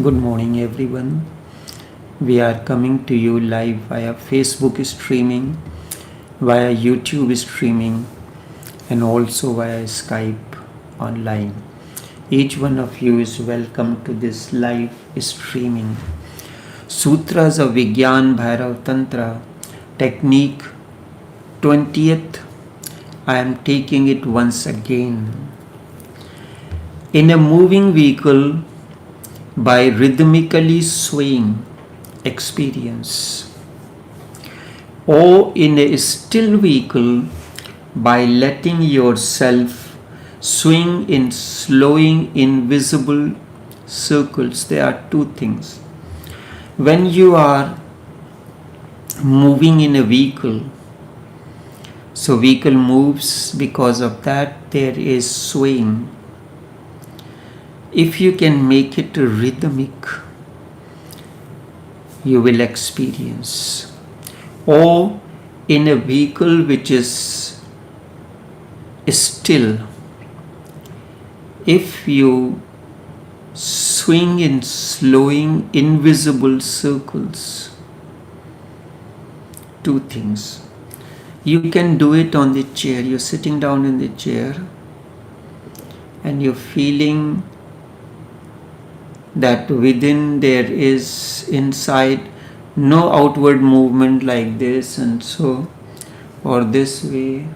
Good morning, everyone. We are coming to you live via Facebook streaming, via YouTube streaming, and also via Skype online. Each one of you is welcome to this live streaming. Sutras of Vigyan Bhairav Tantra, Technique 20th. I am taking it once again. In a moving vehicle, by rhythmically swaying experience, or in a still vehicle, by letting yourself swing in slowing invisible circles. There are two things. When you are moving in a vehicle, so vehicle moves, because of that there is swaying. If you can make it rhythmic, you will experience. Or in a vehicle which is still, if you swing in slowing invisible circles, two things. You can do it on the chair. You're sitting down in the chair and you're feeling that within there is inside no outward movement like this and so, or this way.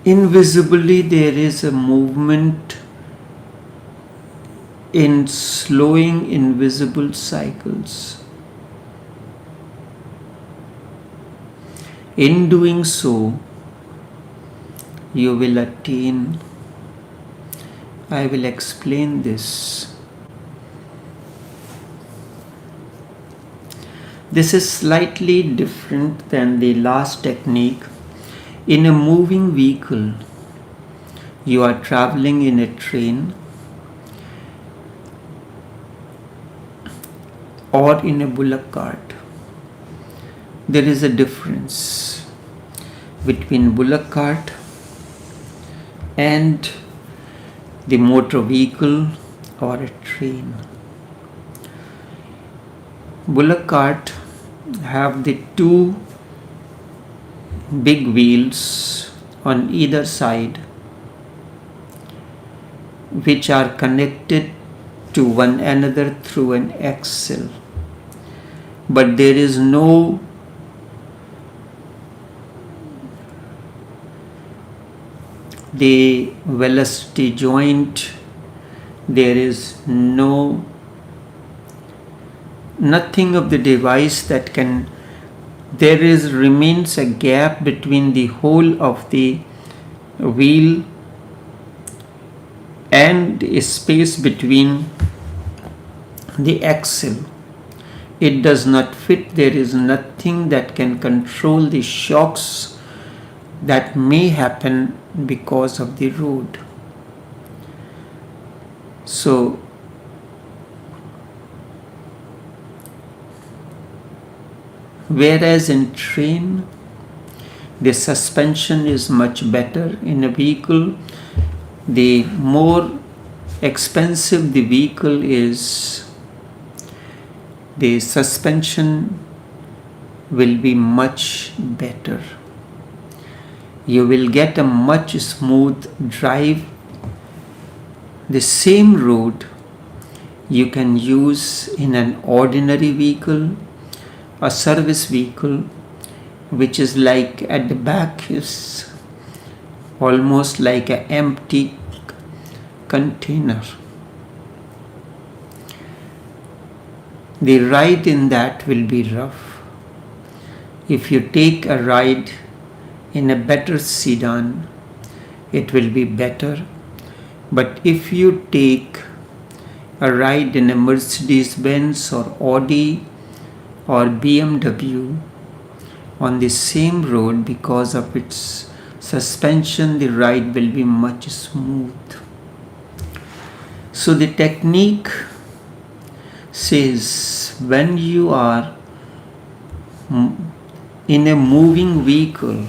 Invisibly there is a movement in slowing invisible cycles. In doing so, you will attain. I will explain this. This is slightly different than the last technique. In a moving vehicle, you are traveling in a train or in a bullock cart. There is a difference between bullock cart and the motor vehicle or a train. Bullock cart have the two big wheels on either side, which are connected to one another through an axle, but there is no the velocity joint, there is nothing of the device that can, remains a gap between the hole of the wheel and a space between the axle. It does not fit. There is nothing that can control the shocks that may happen because of the road. So whereas in train the suspension is much better, in a vehicle the more expensive the vehicle is, the suspension will be much better. You will get a much smooth drive. The same road you can use in an ordinary vehicle, a service vehicle, which is like at the back is almost like an empty container. The ride in that will be rough. If you take a ride in a better sedan, it will be better. But if you take a ride in a Mercedes-Benz or Audi or BMW on the same road, because of its suspension, the ride will be much smooth. So the technique says when you are in a moving vehicle,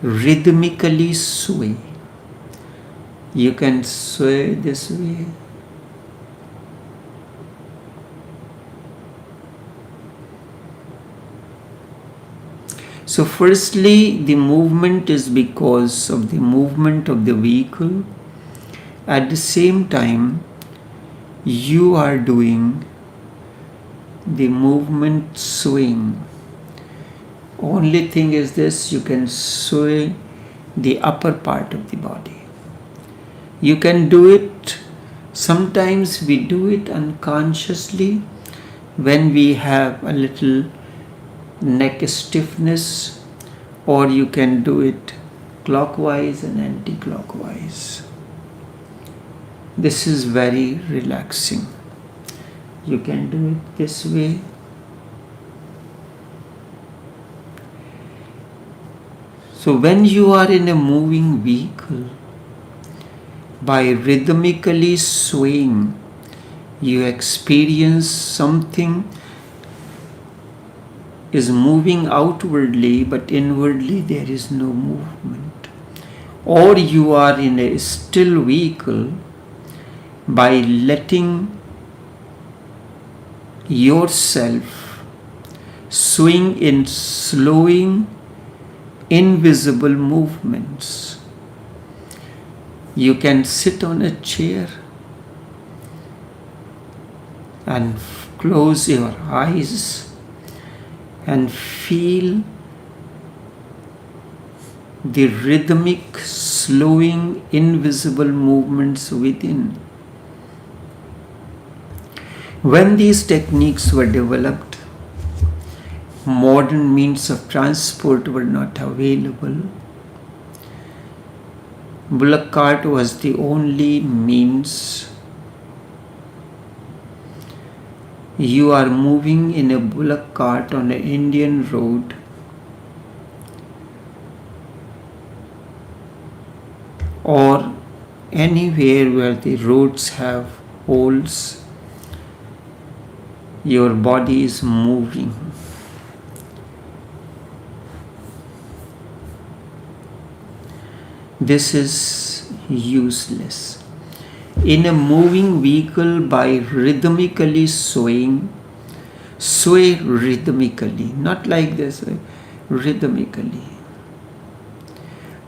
rhythmically sway. You can sway this way. So firstly, the movement is because of the movement of the vehicle. At the same time, you are doing the movement swing. Only thing is this, you can sway the upper part of the body. You can do it, sometimes we do it unconsciously when we have a little neck stiffness, or you can do it clockwise and anti-clockwise. This is very relaxing. You can do it this way. So when you are in a moving vehicle, by rhythmically swaying, you experience something is moving outwardly, but inwardly there is no movement. Or you are in a still vehicle, by letting yourself swing in slowing, invisible movements. You can sit on a chair and close your eyes and feel the rhythmic, slowing, invisible movements within. When these techniques were developed, modern means of transport were not available. Bullock cart was the only means. You are moving in a bullock cart on an Indian road. Or anywhere where the roads have holes, your body is moving. This is useless. In a moving vehicle, by rhythmically swaying, sway rhythmically, not like this, rhythmically.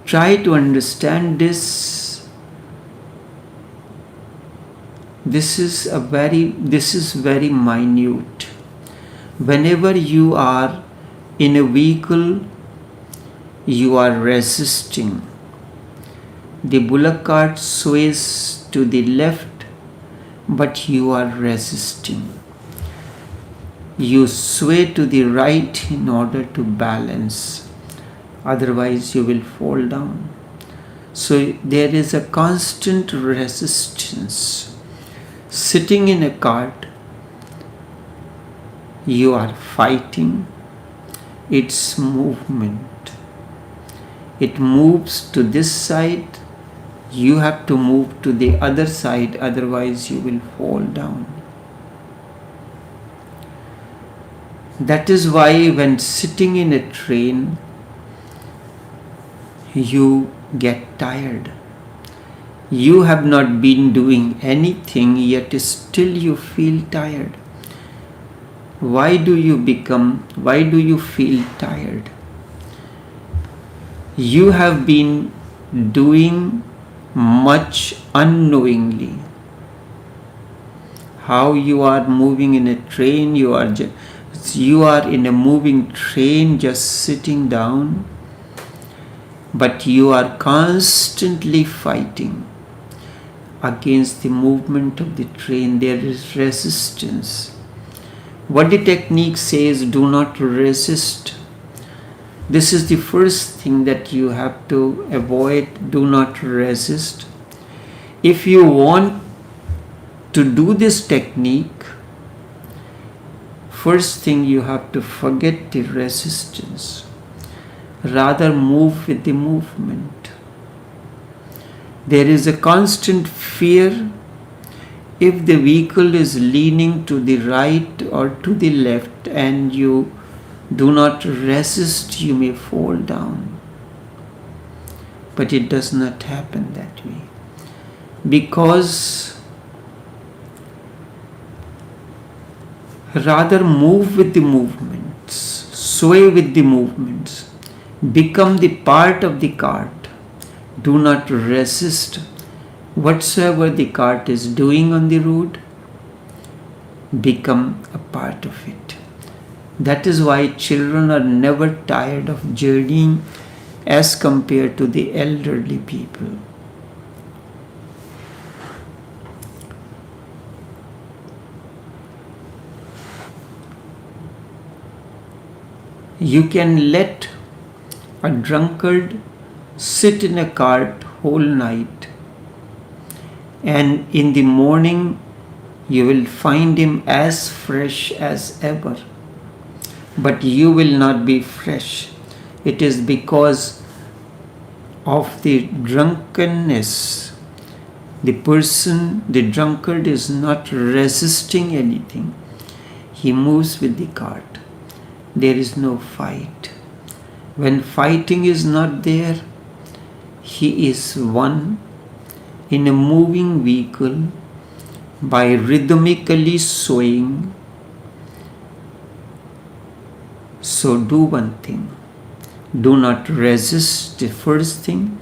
Try to understand this. This is very minute. Whenever you are in a vehicle, you are resisting. The bullock cart sways to the left, but you are resisting. You sway to the right in order to balance. Otherwise, you will fall down. So there is a constant resistance. Sitting in a cart, you are fighting its movement. It moves to this side You have to move to the other side, otherwise you will fall down. That is why when sitting in a train, you get tired. You have not been doing anything, yet still you feel tired. Why do you feel tired? You have been doing much unknowingly. How you are moving in a train, you are in a moving train just sitting down, but you are constantly fighting against the movement of the train. There is resistance. What the technique says, do not resist. This is the first thing that you have to avoid. Do not resist. If you want to do this technique, first thing you have to forget the resistance. Rather move with the movement. There is a constant fear. If the vehicle is leaning to the right or to the left and you do not resist, you may fall down. But it does not happen that way. Because rather move with the movements, sway with the movements, become the part of the cart. Do not resist whatsoever the cart is doing on the road. Become a part of it. That is why children are never tired of journeying as compared to the elderly people. You can let a drunkard sit in a cart whole night, and in the morning you will find him as fresh as ever. But you will not be fresh. It is because of the drunkenness. The drunkard is not resisting anything. He moves with the cart. There is no fight. When fighting is not there, he is one in a moving vehicle by rhythmically swaying. So do one thing. Do not resist, the first thing.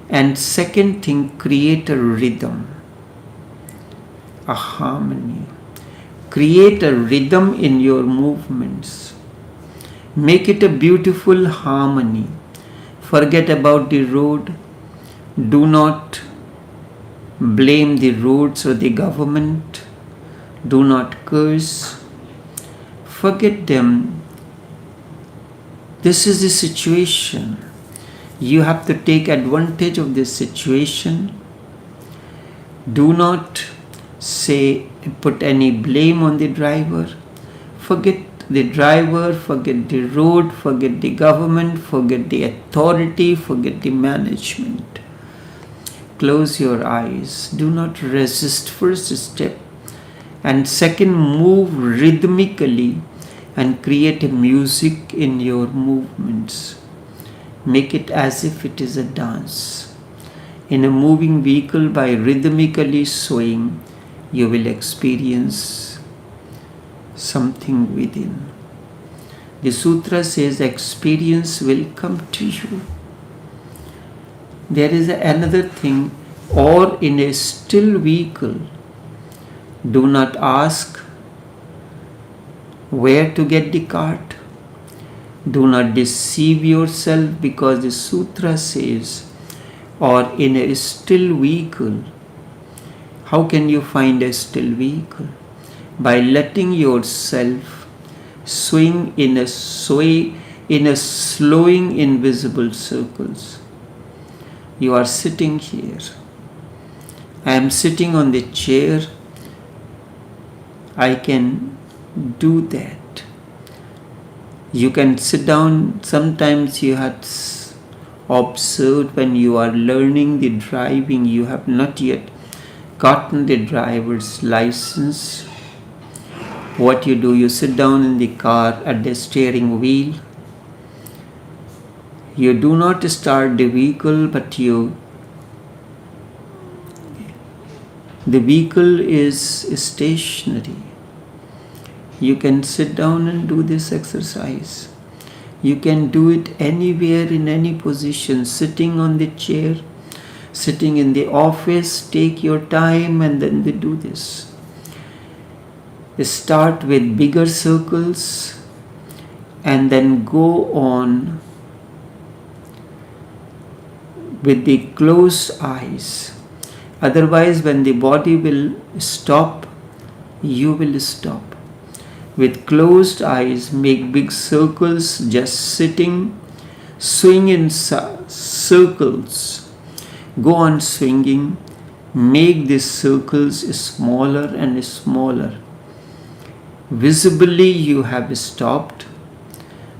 And second thing, create a rhythm, a harmony. Create a rhythm in your movements. Make it a beautiful harmony. Forget about the road. Do not blame the roads or the government. Do not curse. Forget them. This is the situation. You have to take advantage of this situation. Do not put any blame on the driver. Forget the driver, forget the road, forget the government, forget the authority, forget the management. Close your eyes. Do not resist, first step. And second, move rhythmically and create a music in your movements. Make it as if it is a dance. In a moving vehicle, by rhythmically swaying, you will experience something within. The sutra says experience will come to you. There is another thing, or in a still vehicle, do not ask where to get the cart. Do not deceive yourself, because the sutra says, or in a still vehicle. How can you find a still vehicle? By letting yourself swing in a slowing invisible circles. You are sitting here. I am sitting on the chair. I can do that. You can sit down. Sometimes you have observed when you are learning the driving, you have not yet gotten the driver's license. What you do, you sit down in the car at the steering wheel. You do not start the vehicle, but the vehicle is stationary. You can sit down and do this exercise. You can do it anywhere, in any position, sitting on the chair, sitting in the office. Take your time and then they do this. Start with bigger circles and then go on with the closed eyes. Otherwise, when the body will stop, you will stop. With closed eyes, make big circles, just sitting, swing in circles. Go on swinging, make these circles smaller and smaller. Visibly you have stopped.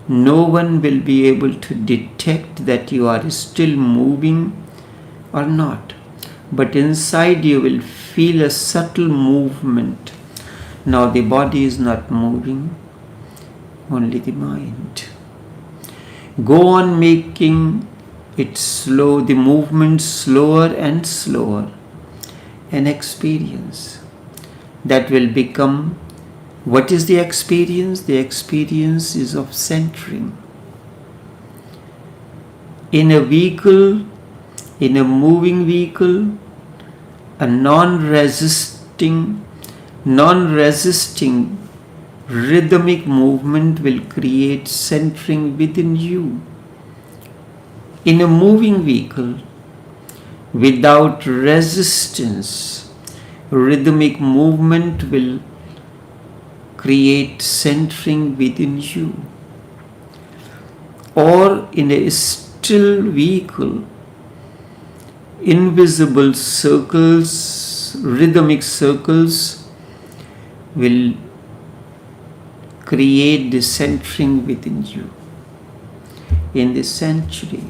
No one will be able to detect that you are still moving or not. But inside you will feel a subtle movement. Now the body is not moving, only the mind. Go on making it slow, the movement slower and slower. An experience that will become. What is the experience? The experience is of centering. In a vehicle, in a moving vehicle, a non-resisting rhythmic movement will create centering within you. In a moving vehicle, without resistance, rhythmic movement will create centering within you. Or in a still vehicle, invisible circles, rhythmic circles will create the centering within you. In this century,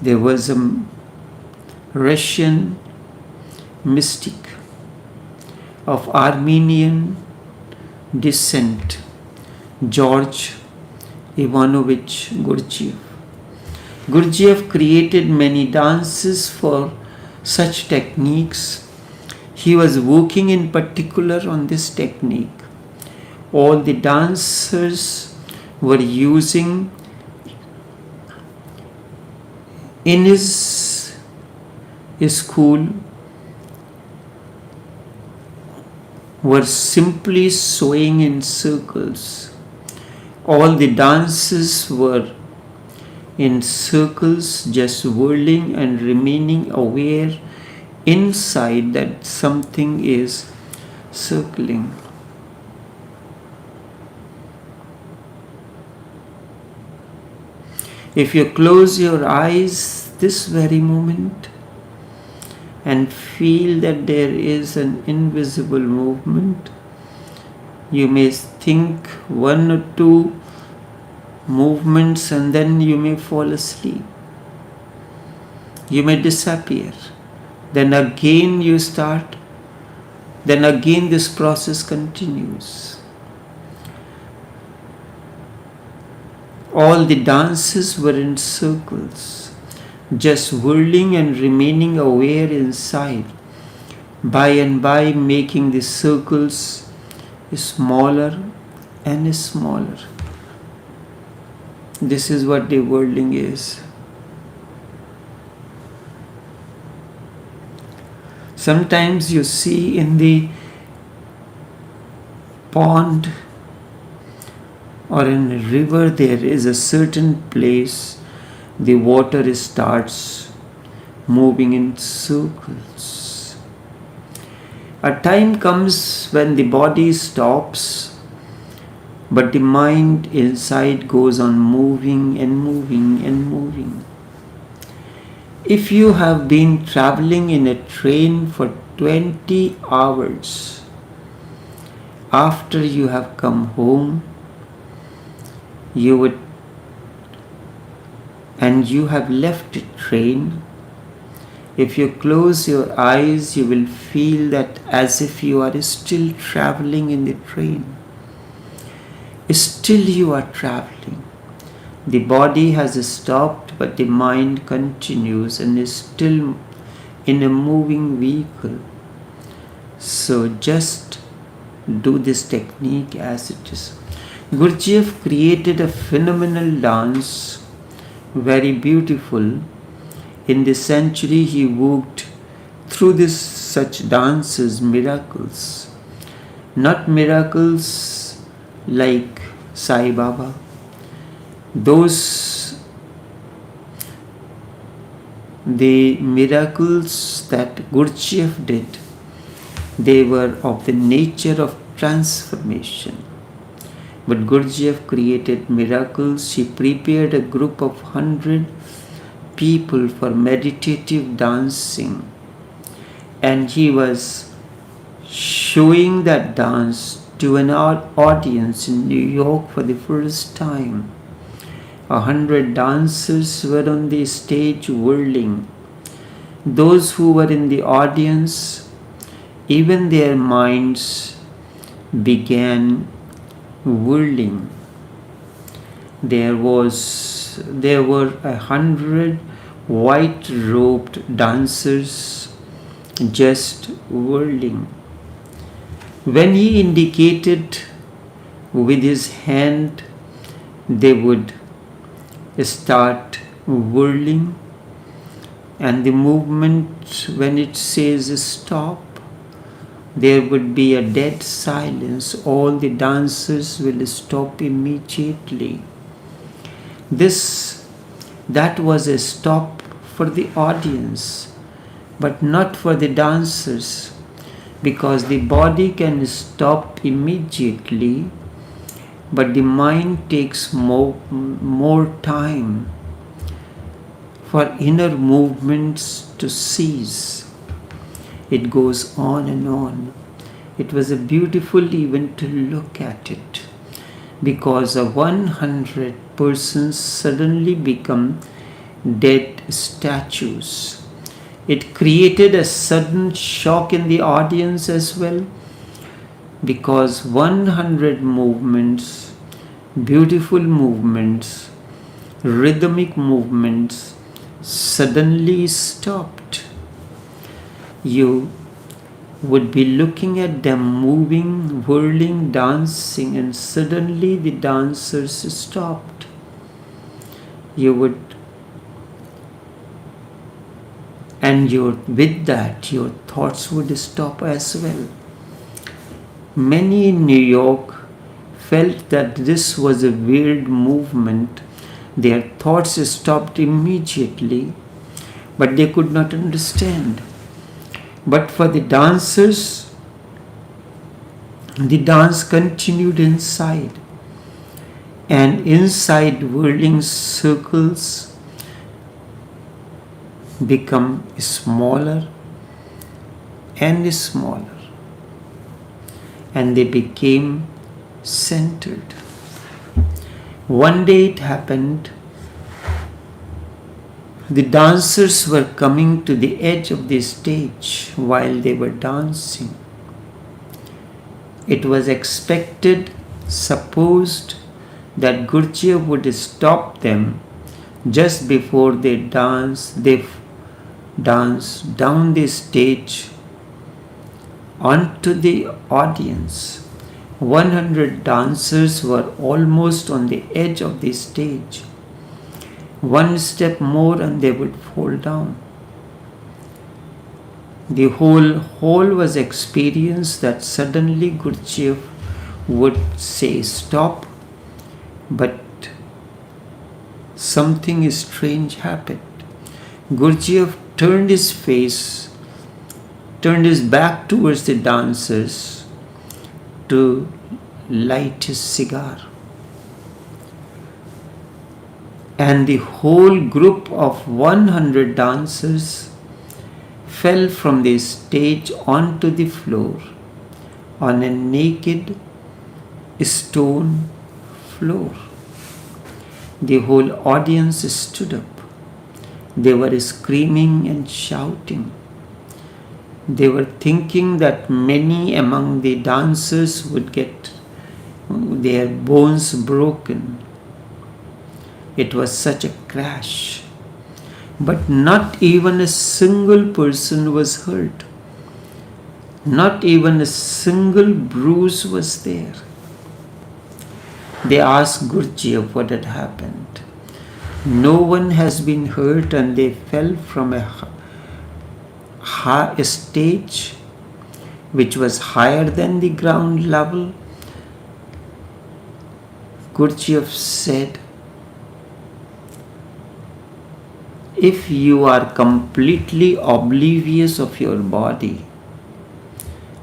there was a Russian mystic of Armenian descent, George Ivanovich Gurdjieff. Gurdjieff created many dances for such techniques. He was working in particular on this technique. All the dancers were using in his school were simply swaying in circles. All the dances were in circles, just whirling and remaining aware inside that something is circling. If you close your eyes this very moment and feel that there is an invisible movement, you may think one or two movements and then you may fall asleep. You may disappear. Then again you start. Then again this process continues. All the dances were in circles, just whirling and remaining aware inside, by and by making the circles smaller and smaller. This is what the whirling is. Sometimes you see in the pond or in a river there is a certain place the water starts moving in circles. A time comes when the body stops, but the mind inside goes on moving and moving and moving. If you have been traveling in a train for 20 hours, after you have come home, you would and you have left the train, if you close your eyes, you will feel that as if you are still traveling in the train. Still you are traveling. The body has stopped, but the mind continues and is still in a moving vehicle. So just do this technique as it is. Gurdjieff created a phenomenal dance, very beautiful. In this century, he worked through such dances, miracles. Not miracles like Sai Baba. The miracles that Gurdjieff did, they were of the nature of transformation. But Gurdjieff created miracles. He prepared a group of 100 people for meditative dancing, and he was showing that dance to an audience in New York for the first time. 100 dancers were on the stage whirling. Those who were in the audience, even their minds began whirling. There were 100 white-robed dancers just whirling. When he indicated with his hand, they would start whirling, and the movement, when it says stop, there would be a dead silence. All the dancers will stop immediately. That was a stop for the audience, but not for the dancers, because the body can stop immediately, but the mind takes more time for inner movements to cease. It goes on and on. It was a beautiful event to look at it, because 100 persons suddenly become dead statues. It created a sudden shock in the audience as well, because 100 movements, beautiful movements, rhythmic movements suddenly stopped. You would be looking at them moving, whirling, dancing, and suddenly the dancers stopped. With that, your thoughts would stop as well. Many in New York felt that this was a weird movement. Their thoughts stopped immediately, but they could not understand. But for the dancers, the dance continued inside, and inside whirling circles become smaller and smaller, and they became centered. One day it happened, the dancers were coming to the edge of the stage while they were dancing. It was expected, supposed, that Gurdjieff would stop them just before they danced down the stage onto the audience. 100 dancers were almost on the edge of the stage. One step more and they would fall down. The whole hall was experienced that suddenly Gurdjieff would say stop, but something strange happened. Gurdjieff turned his back towards the dancers to light his cigar. And the whole group of 100 dancers fell from the stage onto the floor on a naked stone floor. The whole audience stood up. They were screaming and shouting. They were thinking that many among the dancers would get their bones broken. It was such a crash. But not even a single person was hurt. Not even a single bruise was there. They asked Guruji what had happened. No one has been hurt, and they fell from a stage which was higher than the ground level. Guruji said, if you are completely oblivious of your body,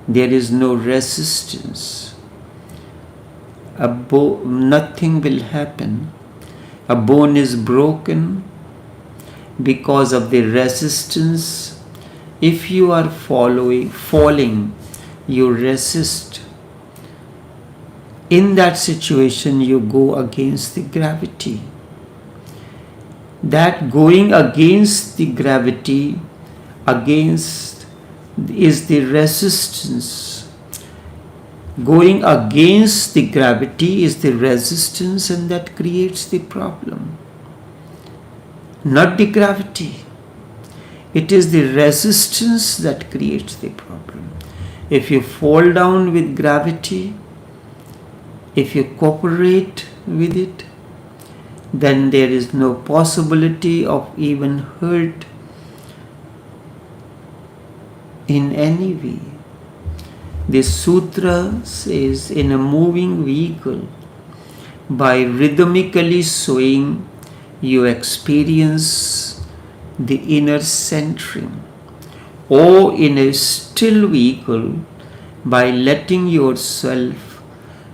there is no resistance. Nothing will happen. A bone is broken because of the resistance. If you are falling, you resist. In that situation, you go against the gravity. That going against the gravity, is the resistance. Going against the gravity is the resistance, and that creates the problem. Not the gravity. It is the resistance that creates the problem. If you fall down with gravity, if you cooperate with it, then there is no possibility of even hurt in any way. This sutra says, in a moving vehicle, by rhythmically swaying, you experience the inner centering. Or in a still vehicle, by letting yourself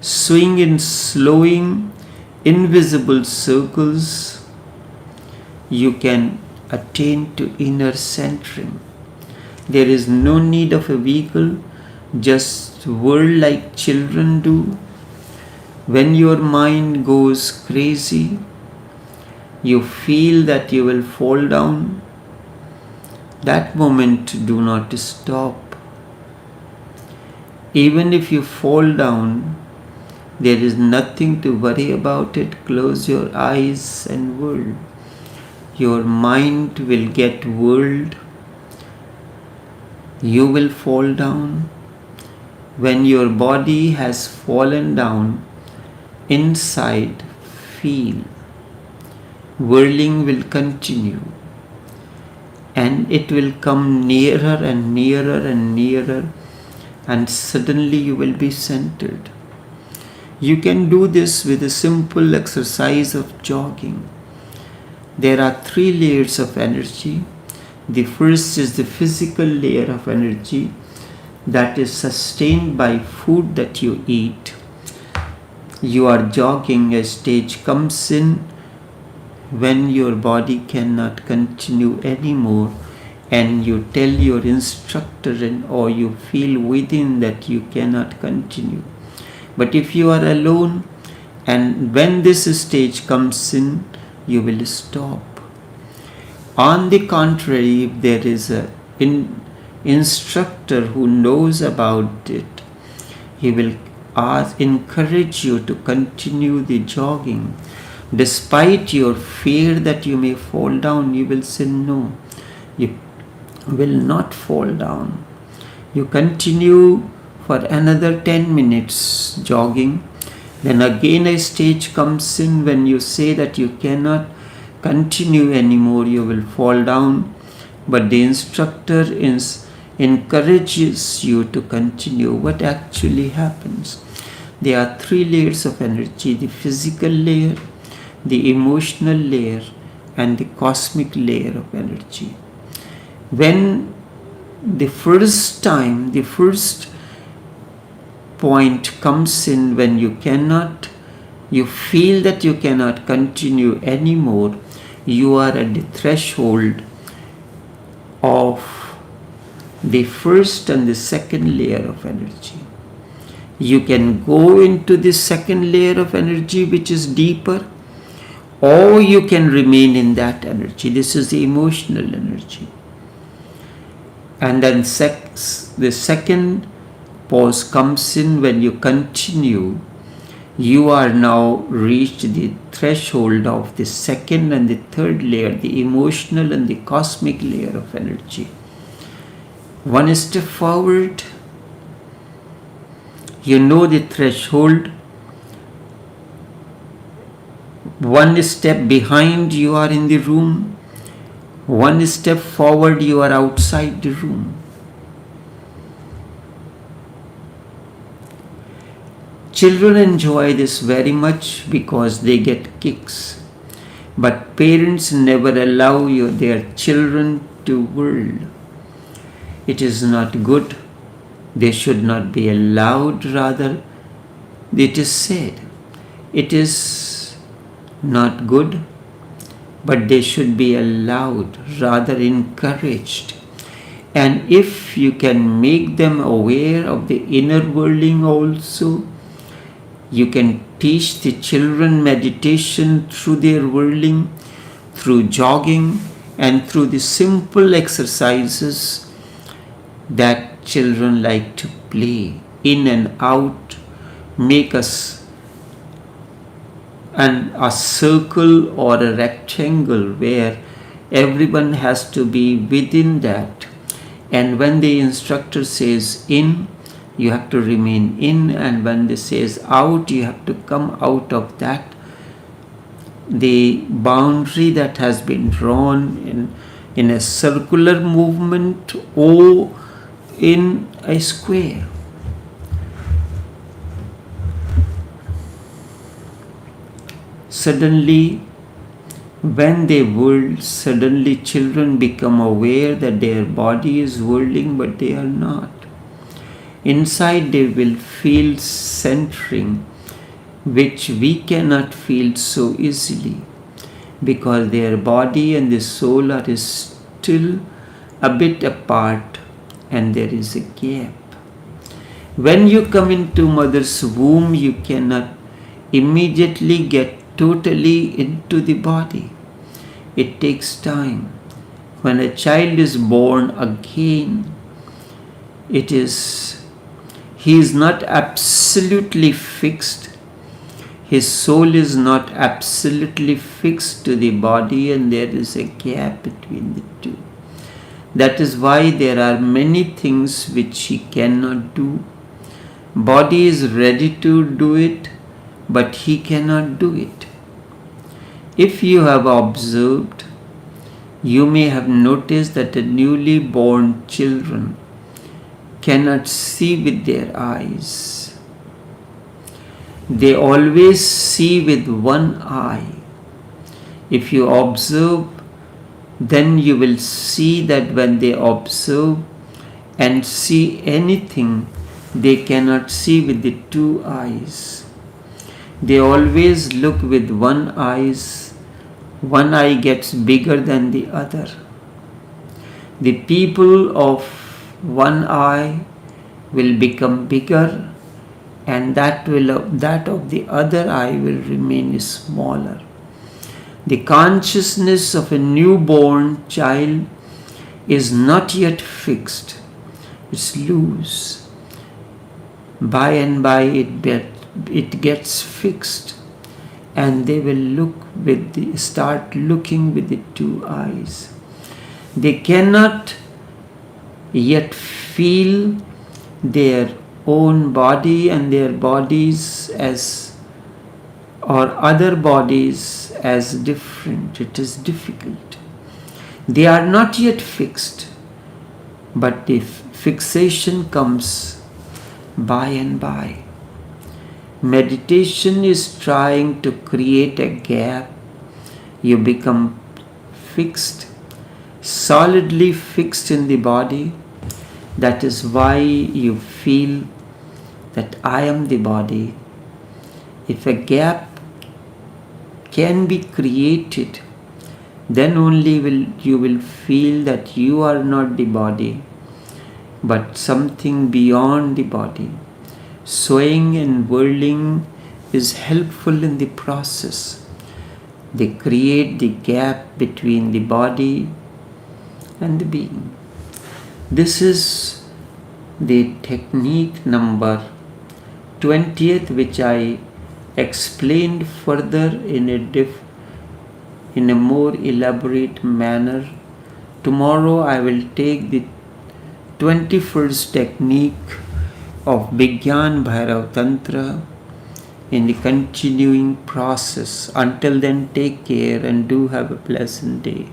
swing in slowing, invisible circles, you can attain to inner centering. There is no need of a vehicle, just whirl like children do. When your mind goes crazy, you feel that you will fall down. That moment, do not stop. Even if you fall down, there is nothing to worry about it. Close your eyes and whirl. Your mind will get whirled. You will fall down. When your body has fallen down, inside, feel. Whirling will continue. And it will come nearer and nearer and nearer. And suddenly you will be centered. You can do this with a simple exercise of jogging. There are 3 layers of energy. The first is the physical layer of energy that is sustained by food that you eat. You are jogging, a stage comes in when your body cannot continue anymore, and you tell your instructor or you feel within that you cannot continue. But if you are alone, and when this stage comes in, you will stop. On the contrary, if there is an instructor who knows about it, he will encourage you to continue the jogging. Despite your fear that you may fall down, you will say no, you will not fall down. You continue for another 10 minutes jogging. Then again a stage comes in when you say that you cannot continue anymore, you will fall down. But the instructor encourages you to continue. What actually happens? There are 3 layers of energy: the physical layer, the emotional layer, and the cosmic layer of energy. When the first point comes in, when you feel that you cannot continue anymore, you are at the threshold of the first and the second layer of energy. You can go into the second layer of energy, which is deeper, or you can remain in that energy. This is the emotional energy. And then the second pause comes in when you continue. You are now reached the threshold of the second and the third layer, the emotional and the cosmic layer of energy. One step forward, you know the threshold. One step behind, you are in the room. One step forward, you are outside the room. Children enjoy this very much because they get kicks. But parents never allow their children to whirl. It is not good. They should not be allowed, rather. It is said. It is not good, but they should be allowed, rather encouraged. And if you can make them aware of the inner whirling also, you can teach the children meditation through their whirling, through jogging, and through the simple exercises that children like to play in and out, make us a circle or a rectangle where everyone has to be within that. And when the instructor says in, you have to remain in, and when they says out, you have to come out of that. The boundary that has been drawn in a circular movement or in a square. Suddenly, when they whirl, suddenly children become aware that their body is whirling, but they are not. Inside they will feel centering, which we cannot feel so easily, because their body and the soul are still a bit apart and there is a gap. When you come into mother's womb, you cannot immediately get totally into the body. It takes time. When a child is born again, he is not absolutely fixed. His soul is not absolutely fixed to the body, and there is a gap between the two. That is why there are many things which he cannot do. Body is ready to do it, but he cannot do it. If you have observed, you may have noticed that the newly born children cannot see with their eyes. They always see with one eye. If you observe, then you will see that when they observe and see anything, they cannot see with the two eyes. They always look with one eye. One eye gets bigger than the other. The people of one eye will become bigger, and that of the other eye will remain smaller. The consciousness of a newborn child is not yet fixed. It's loose. By and by it gets fixed, and they will start looking with the two eyes. They cannot yet feel their own body and their bodies or other bodies as different. It is difficult. They are not yet fixed, but the fixation comes by and by. Meditation is trying to create a gap. You become fixed, solidly fixed in the body. That is why you feel that I am the body. If a gap can be created, then only you will feel that you are not the body, but something beyond the body. Swaying and whirling is helpful in the process. They create the gap between the body and the being. This is the technique number 20th, which I explained further in a more elaborate manner. Tomorrow I will take the 21st technique of Vigyan Bhairav Tantra in the continuing process. Until then, take care and do have a pleasant day.